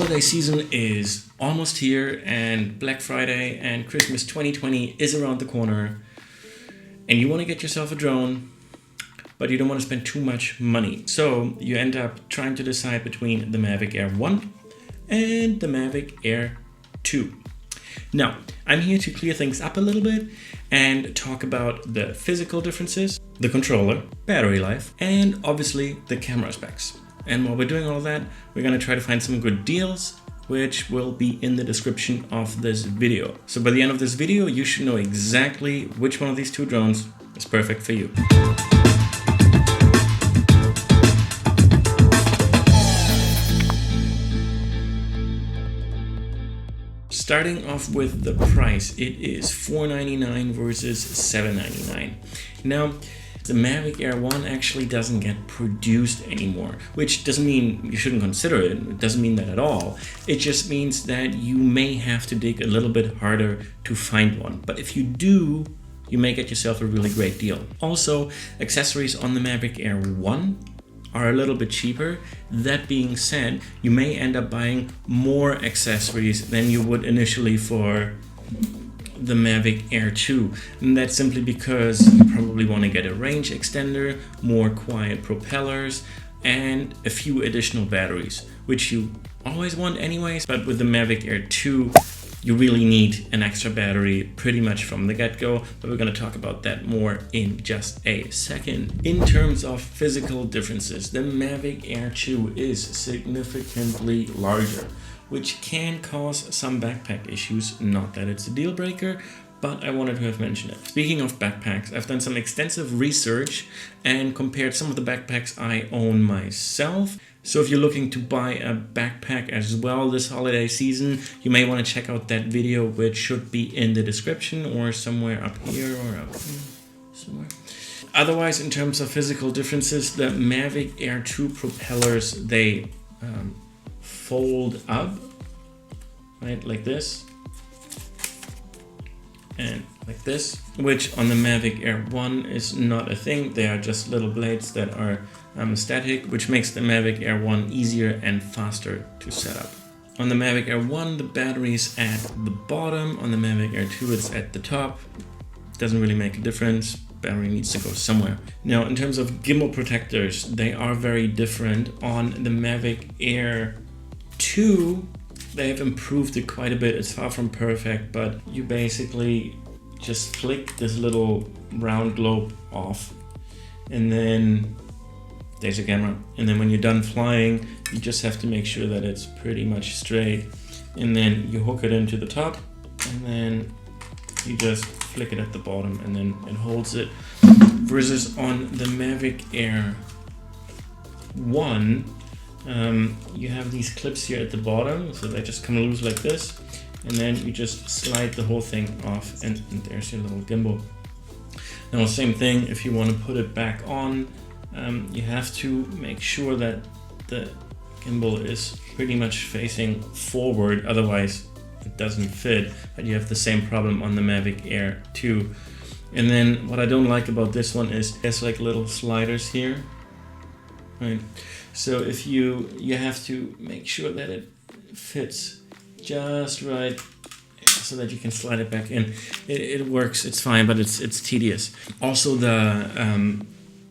holiday season is almost here, and Black Friday and Christmas 2020 is around the corner, and you want to get yourself a drone, but you don't want to spend too much money. So you end up trying to decide between the Mavic Air 1 and the Mavic Air 2. Now, I'm here to clear things up a little bit and talk about the physical differences, the controller, battery life, and obviously the camera specs. And while we're doing all that, we're going to try to find some good deals, which will be in the description of this video. So by the end of this video, you should know exactly which one of these two drones is perfect for you. Starting off with the price, it is $499 versus $799. Now, the Mavic Air 1 actually doesn't get produced anymore, which doesn't mean you shouldn't consider it. It doesn't mean that at all. It just means that you may have to dig a little bit harder to find one. But if you do, you may get yourself a really great deal. Also, accessories on the Mavic Air 1 are a little bit cheaper. That being said, you may end up buying more accessories than you would initially for the Mavic Air 2. And that's simply because you probably want to get a range extender, more quiet propellers, and a few additional batteries, which you always want anyways. But with the Mavic Air 2, you really need an extra battery pretty much from the get-go, but we're going to talk about that more in just a second. In terms of physical differences, the Mavic Air 2 is significantly larger, which can cause some backpack issues. Not that it's a deal breaker, but I wanted to have mentioned it. Speaking of backpacks, I've done some extensive research and compared some of the backpacks I own myself. So if you're looking to buy a backpack as well this holiday season, you may want to check out that video, which should be in the description or somewhere up here or up here, somewhere. Otherwise, in terms of physical differences, the Mavic Air 2 propellers, they fold up, right, like this and like this, which on the Mavic Air 1 is not a thing. They are just little blades that are static, which makes the Mavic Air 1 easier and faster to set up. On the Mavic Air 1, the battery is at the bottom. On the Mavic Air 2, it's at the top. Doesn't really make a difference. Battery needs to go somewhere. Now, in terms of gimbal protectors, they are very different. On the Mavic Air 2, they have improved it quite a bit. It's far from perfect, but you basically just flick this little round globe off, and then there's a camera. And then when you're done flying, you just have to make sure that it's pretty much straight, and then you hook it into the top, and then you just flick it at the bottom, and then it holds it. Versus on the Mavic Air 1, you have these clips here at the bottom, so they just come loose like this, and then you just slide the whole thing off, and there's your little gimbal. Now, same thing, if you want to put it back on, you have to make sure that the gimbal is pretty much facing forward, otherwise it doesn't fit. But you have the same problem on the Mavic Air 2. And then what I don't like about this one is there's like little sliders here, right? So if you have to make sure that it fits just right so that you can slide it back in. It works, it's fine, but it's tedious. Also, the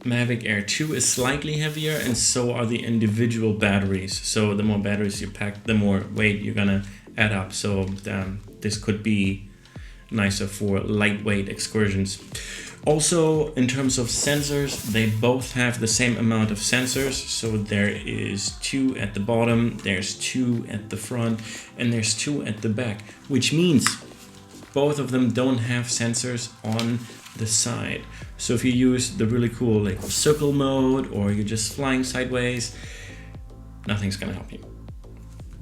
Mavic Air 2 is slightly heavier, and so are the individual batteries. So the more batteries you pack, the more weight you're gonna add up. So this could be nicer for lightweight excursions. Also, in terms of sensors, they both have the same amount of sensors. So there is 2 at the bottom, there's 2 at the front, and there's 2 at the back, which means both of them don't have sensors on the side. So if you use the really cool like circle mode, or you're just flying sideways, nothing's gonna help you.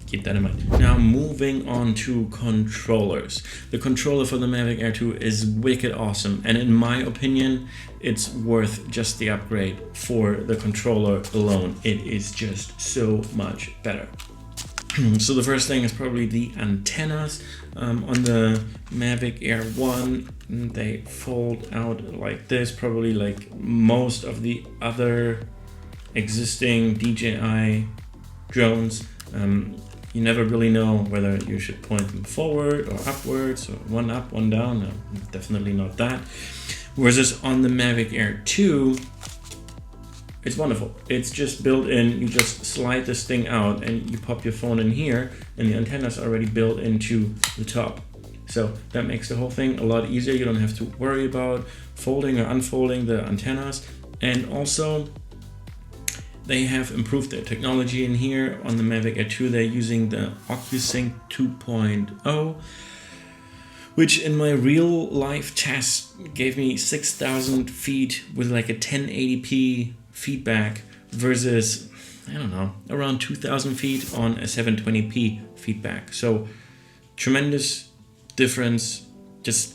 Keep that in mind. Now, moving on to controllers. The controller for the Mavic Air 2 is wicked awesome, and in my opinion, it's worth just the upgrade for the controller alone. It is just so much better. So the first thing is probably the antennas. On the Mavic Air 1, they fold out like this, probably like most of the other existing DJI drones. you never really know whether you should point them forward or upwards, or one up, one down. No, definitely not that. Versus on the Mavic Air 2, it's wonderful. It's just built in. You just slide this thing out and you pop your phone in here, and the antenna is already built into the top. So that makes the whole thing a lot easier. You don't have to worry about folding or unfolding the antennas. And also, they have improved their technology in here. On the Mavic Air 2, they're using the OcuSync 2.0, which in my real life test gave me 6,000 feet with like a 1080p feedback versus, I don't know, around 2,000 feet on a 720p feedback. So tremendous difference, just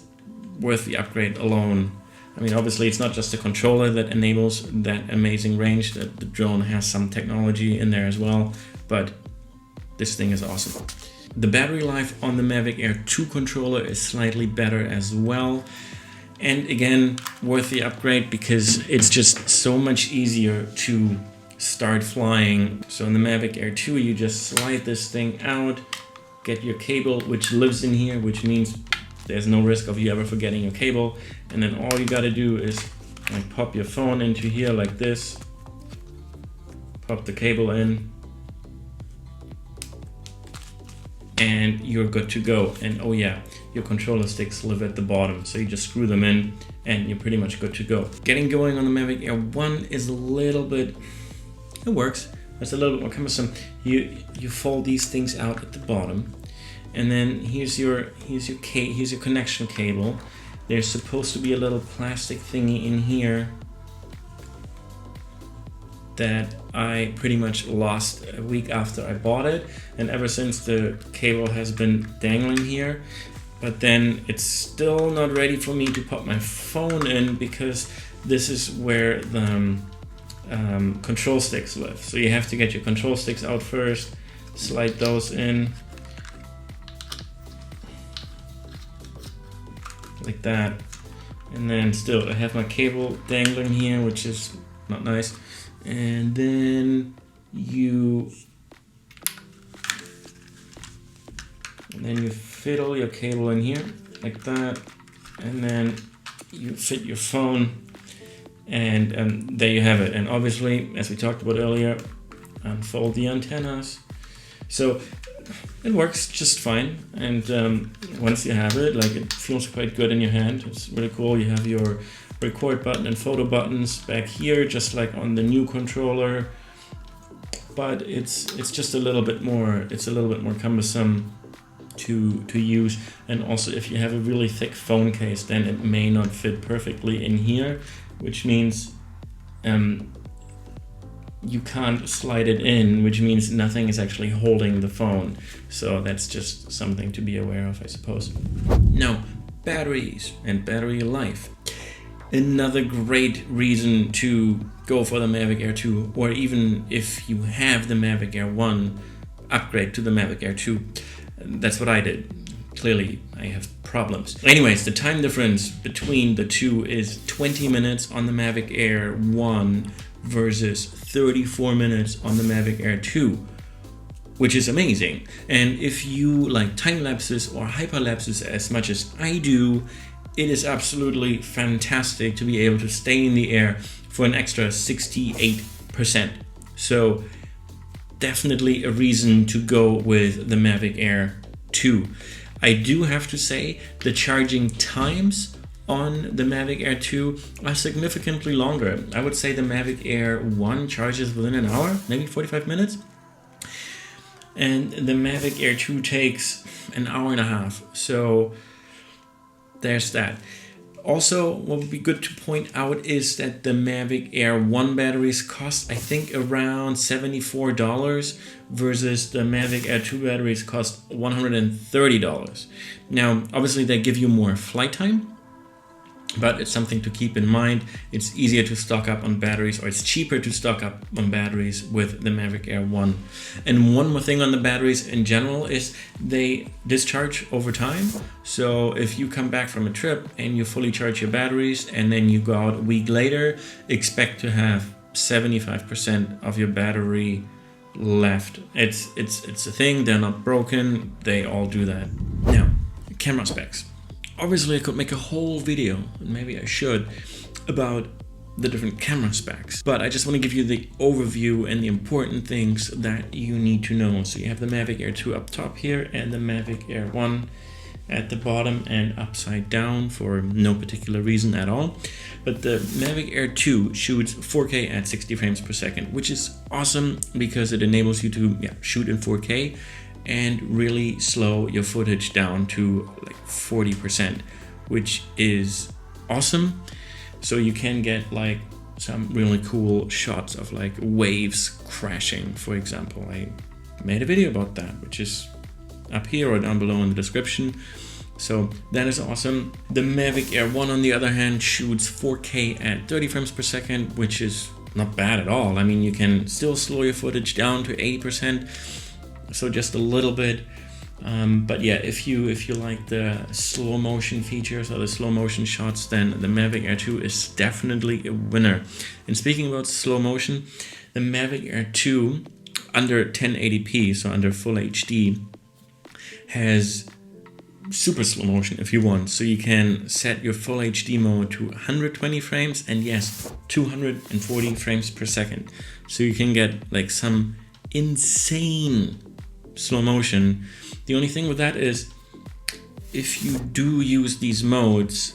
worth the upgrade alone. I mean, obviously it's not just the controller that enables that amazing range, that the drone has some technology in there as well, but this thing is awesome. The battery life on the Mavic Air 2 controller is slightly better as well. And again, worth the upgrade because it's just so much easier to start flying. So in the Mavic Air 2, you just slide this thing out, get your cable, which lives in here, which means there's no risk of you ever forgetting your cable. And then all you gotta do is like pop your phone into here like this, pop the cable in, and you're good to go. And oh yeah, your controller sticks live at the bottom, so you just screw them in and you're pretty much good to go. Getting going on the Mavic Air 1 is a little bit, it works, it's a little bit more cumbersome. You fold these things out at the bottom, and then here's your connection cable. There's supposed to be a little plastic thingy in here that I pretty much lost a week after I bought it, and ever since the cable has been dangling here. But then it's still not ready for me to pop my phone in because this is where the control sticks live. So you have to get your control sticks out first, slide those in like that, and then still I have my cable dangling here, which is not nice. And then you fiddle your cable in here like that, and then you fit your phone, and there you have it. And obviously, as we talked about earlier, unfold the antennas. So it works just fine, and once you have it, like, it feels quite good in your hand. It's really cool. You have your record button and photo buttons back here, just like on the new controller, but it's just a little bit more cumbersome to use. And also, if you have a really thick phone case, then it may not fit perfectly in here, which means you can't slide it in, which means nothing is actually holding the phone. So that's just something to be aware of, I suppose. Now, batteries and battery life. Another great reason to go for the Mavic Air 2, or even if you have the Mavic Air 1, upgrade to the Mavic Air 2. That's what I did. Clearly, I have problems. Anyways, the time difference between the two is 20 minutes on the Mavic Air 1 versus 34 minutes on the Mavic Air 2, which is amazing. And if you like time lapses or hyperlapses as much as I do, it is absolutely fantastic to be able to stay in the air for an extra 68%. So definitely a reason to go with the Mavic Air 2. I do have to say the charging times on the Mavic Air 2 are significantly longer. I would say the Mavic Air 1 charges within an hour, maybe 45 minutes. And the Mavic Air 2 takes an hour and a half. So there's that. Also, what would be good to point out is that the Mavic Air 1 batteries cost, I think, around $74 versus the Mavic Air 2 batteries cost $130. Now, obviously they give you more flight time, but it's something to keep in mind. It's easier to stock up on batteries, or it's cheaper to stock up on batteries with the Mavic Air 1. And one more thing on the batteries in general is they discharge over time. So if you come back from a trip and you fully charge your batteries and then you go out a week later, expect to have 75% of your battery left. It's a thing. They're not broken. They all do that. Now, camera specs. Obviously, I could make a whole video, and maybe I should, about the different camera specs, but I just want to give you the overview and the important things that you need to know. So you have the Mavic Air 2 up top here and the Mavic Air 1 at the bottom and upside down for no particular reason at all. But the Mavic Air 2 shoots 4K at 60 frames per second, which is awesome because it enables you to shoot in 4K and really slow your footage down to like 40%, which is awesome. So you can get like some really cool shots of like waves crashing, for example. I made a video about that, which is up here or down below in the description. So that is awesome. The Mavic Air 1 on the other hand shoots 4K at 30 frames per second, which is not bad at all. I mean, you can still slow your footage down to 80%, so just a little bit. But yeah, if you like the slow motion features or the slow motion shots, then the Mavic Air 2 is definitely a winner. And speaking about slow motion, the Mavic Air 2 under 1080p, so under full HD, has super slow motion if you want. So you can set your full HD mode to 120 frames and yes, 240 frames per second. So you can get like some insane slow motion. The only thing with that is if you do use these modes,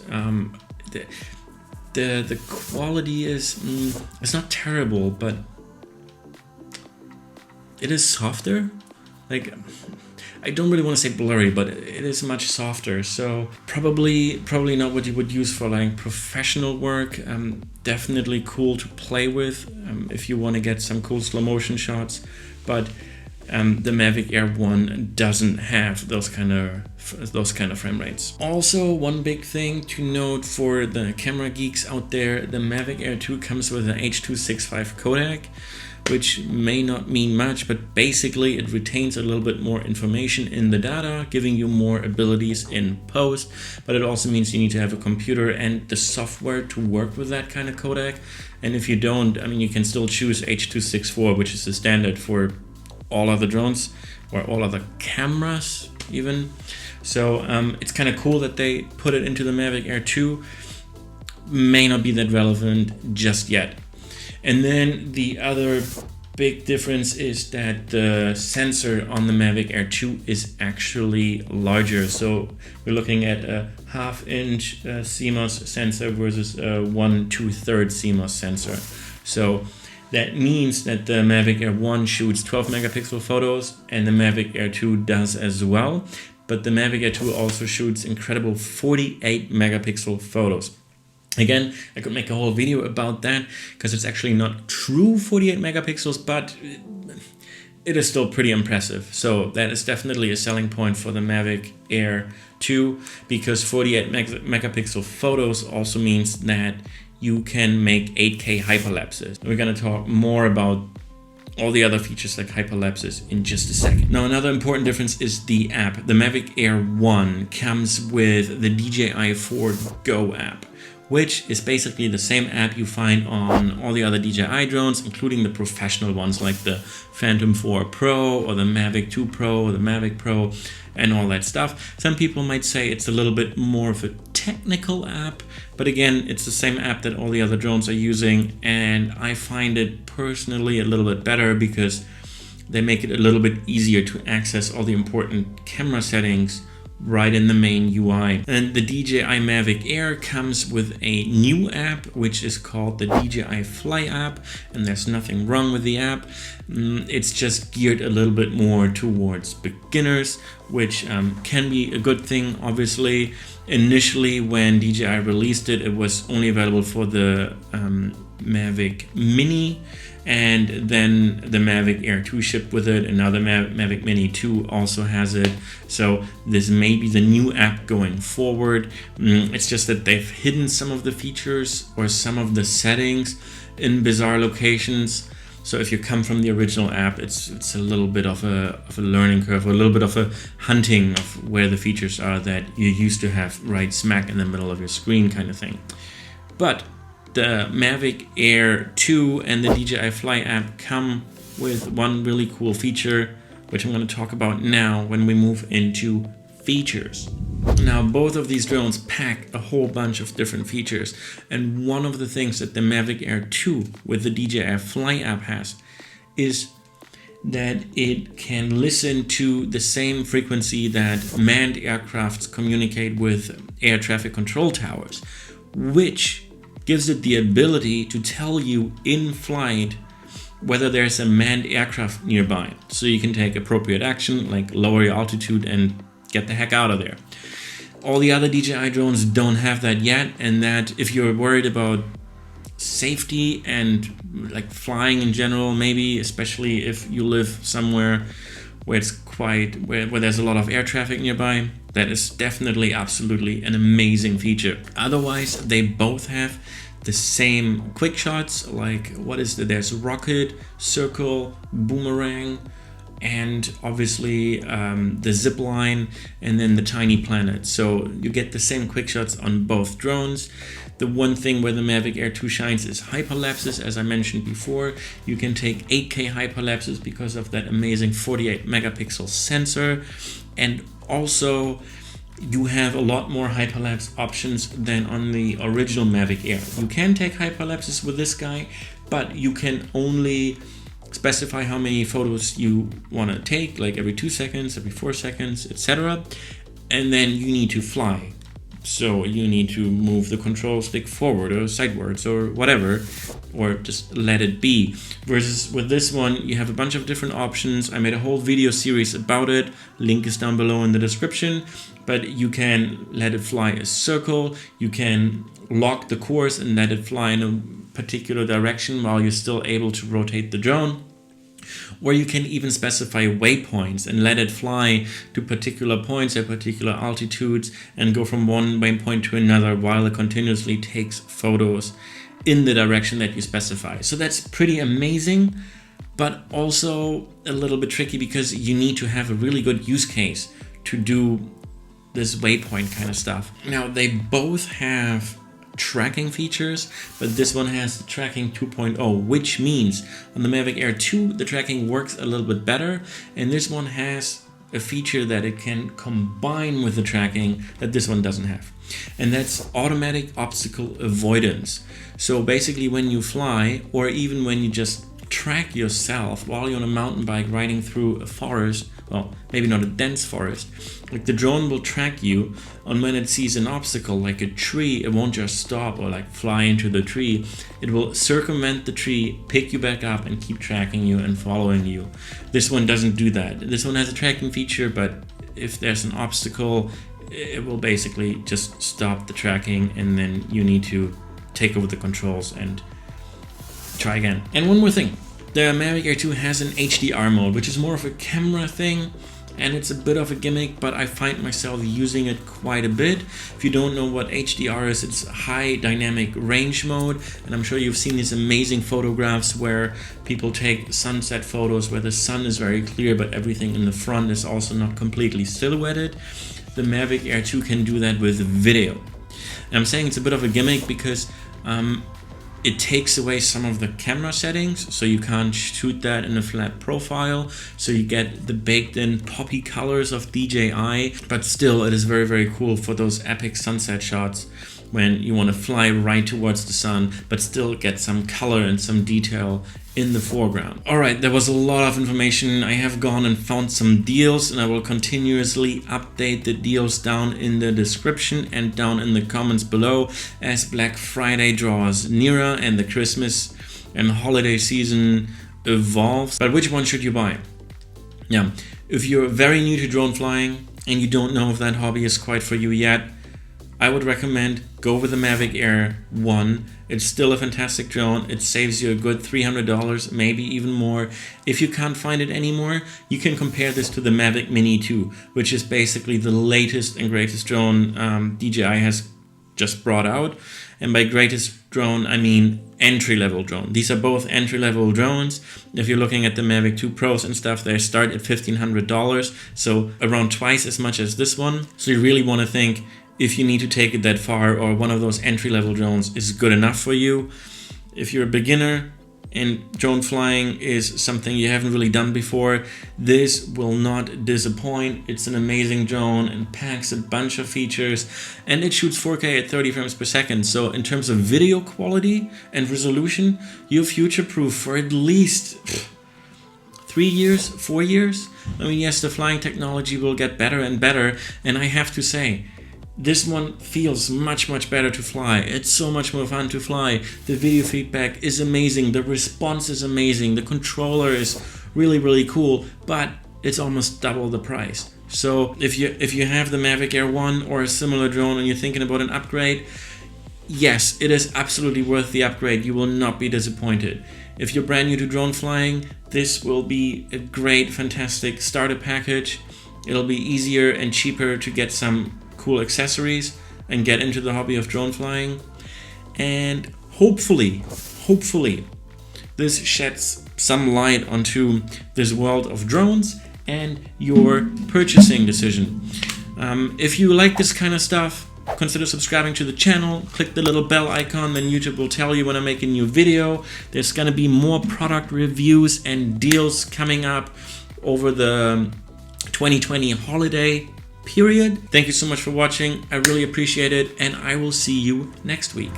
the quality is it's not terrible, but it is softer. Like, I don't really want to say blurry, but it is much softer. So probably not what you would use for like professional work. Definitely cool to play with if you want to get some cool slow motion shots, but the Mavic Air 1 doesn't have those kind of frame rates. Also, one big thing to note for the camera geeks out there, the Mavic Air 2 comes with an H.265 codec, which may not mean much, but basically it retains a little bit more information in the data, giving you more abilities in post, but it also means you need to have a computer and the software to work with that kind of codec. And if you don't, I mean, you can still choose H.264, which is the standard for all other drones or all other cameras even. So it's kind of cool that they put it into the Mavic Air 2. May not be that relevant just yet. And then the other big difference is that the sensor on the Mavic Air 2 is actually larger. So we're looking at a 1/2 inch CMOS sensor versus a 1/2 CMOS sensor. So that means that the Mavic Air 1 shoots 12 megapixel photos and the Mavic Air 2 does as well. But the Mavic Air 2 also shoots incredible 48 megapixel photos. Again, I could make a whole video about that because it's actually not true 48 megapixels, but it is still pretty impressive. So that is definitely a selling point for the Mavic Air 2 because 48 megapixel photos also means that you can make 8K hyperlapses. We're going to talk more about all the other features like hyperlapses in just a second. Now, another important difference is the app. The Mavic Air 1 comes with the DJI 4 Go app, which is basically the same app you find on all the other DJI drones, including the professional ones like the Phantom 4 Pro or the Mavic 2 Pro or the Mavic Pro and all that stuff. Some people might say it's a little bit more of a technical app, but again, it's the same app that all the other drones are using, and I find it personally a little bit better because they make it a little bit easier to access all the important camera settings right in the main UI. And the DJI Mavic Air comes with a new app which is called the DJI Fly app, and there's nothing wrong with the app. It's just geared a little bit more towards beginners, which can be a good thing. Obviously, initially when DJI released it, it was only available for the Mavic Mini, and then the Mavic Air 2 shipped with it, and now the Mavic Mini 2 also has it. So this may be the new app going forward. It's just that they've hidden some of the features or some of the settings in bizarre locations. So if you come from the original app, it's a little bit of a learning curve, or a little bit of a hunting of where the features are that you used to have right smack in the middle of your screen kind of thing. But the Mavic Air 2 and the DJI Fly app come with one really cool feature, which I'm going to talk about now when we move into features. Now, both of these drones pack a whole bunch of different features, and one of the things that the Mavic Air 2 with the DJI Fly app has is that it can listen to the same frequency that manned aircrafts communicate with air traffic control towers, which gives it the ability to tell you in flight whether there's a manned aircraft nearby, so you can take appropriate action like lower your altitude and get the heck out of there. All the other DJI drones don't have that yet, and that if you're worried about safety and like flying in general, maybe especially if you live somewhere where it's where there's a lot of air traffic nearby, that is definitely absolutely an amazing feature. Otherwise, they both have the same quick shots, like there's rocket, circle, boomerang, and obviously the zip line, and then the tiny planet. So you get the same quick shots on both drones. The one thing where the Mavic Air 2 shines is hyperlapses. As I mentioned before, you can take 8K hyperlapses because of that amazing 48 megapixel sensor, and also you have a lot more hyperlapse options than on the original Mavic Air. You can take hyperlapses with this guy, but you can only specify how many photos you want to take, like every 2 seconds, every 4 seconds, etc. And then you need to fly. So you need to move the control stick forward or sidewards or whatever, or just let it be. Versus with this one, you have a bunch of different options. I made a whole video series about it. Link is down below in the description. But you can let it fly a circle. You can lock the course and let it fly in a particular direction while you're still able to rotate the drone. Or you can even specify waypoints and let it fly to particular points at particular altitudes and go from one waypoint to another while it continuously takes photos in the direction that you specify. So that's pretty amazing, but also a little bit tricky because you need to have a really good use case to do this waypoint kind of stuff. Now, they both have tracking features, but this one has tracking 2.0, which means on the Mavic Air 2 the tracking works a little bit better, and this one has a feature that it can combine with the tracking that this one doesn't have, and that's automatic obstacle avoidance. So basically when you fly, or even when you just track yourself while you're on a mountain bike riding through a forest, well, maybe not a dense forest, like the drone will track you on when it sees an obstacle like a tree. It won't just stop or like fly into the tree. It will circumvent the tree, pick you back up, and keep tracking you and following you. This one doesn't do that. This one has a tracking feature, but if there's an obstacle, it will basically just stop the tracking, and then you need to take over the controls and try again. And one more thing, the Mavic Air 2 has an HDR mode, which is more of a camera thing, and it's a bit of a gimmick, but I find myself using it quite a bit. If you don't know what HDR is, it's high dynamic range mode, and I'm sure you've seen these amazing photographs where people take sunset photos where the sun is very clear, but everything in the front is also not completely silhouetted. The Mavic Air 2 can do that with video. And I'm saying it's a bit of a gimmick because it takes away some of the camera settings, so you can't shoot that in a flat profile, so you get the baked in poppy colors of DJI, but still it is very, very cool for those epic sunset shots when you want to fly right towards the sun but still get some color and some detail in the foreground. Alright, there was a lot of information. I have gone and found some deals, and I will continuously update the deals down in the description and down in the comments below as Black Friday draws nearer and the Christmas and holiday season evolves. But which one should you buy? Yeah, if you're very new to drone flying and you don't know if that hobby is quite for you yet, I would recommend go with the Mavic Air 1. It's still a fantastic drone. It saves you a good $300, maybe even more. If you can't find it anymore, you can compare this to the Mavic Mini 2, which is basically the latest and greatest drone DJI has just brought out. And by greatest drone, I mean entry-level drone. These are both entry-level drones. If you're looking at the Mavic 2 Pros and stuff, they start at $1,500, so around twice as much as this one. So you really want to think if you need to take it that far, or one of those entry-level drones is good enough for you. If you're a beginner and drone flying is something you haven't really done before, this will not disappoint. It's an amazing drone and packs a bunch of features, and it shoots 4K at 30 frames per second. So in terms of video quality and resolution, you're future-proof for at least 3 years, 4 years. I mean, yes, the flying technology will get better and better, and I have to say, this one feels much better to fly. It's so much more fun to fly. The video feedback is amazing. The response is amazing. The controller is really cool, but it's almost double the price. So if you have the Mavic Air 1 or a similar drone and you're thinking about an upgrade, yes, it is absolutely worth the upgrade. You will not be disappointed. If you're brand new to drone flying, this will be a great, fantastic starter package. It'll be easier and cheaper to get some cool accessories and get into the hobby of drone flying. And hopefully, this sheds some light onto this world of drones and your purchasing decision. If you like this kind of stuff, consider subscribing to the channel. Click the little bell icon, then YouTube will tell you when I make a new video. There's gonna be more product reviews and deals coming up over the 2020 holiday period. Thank you so much for watching. I really appreciate it, and I will see you next week.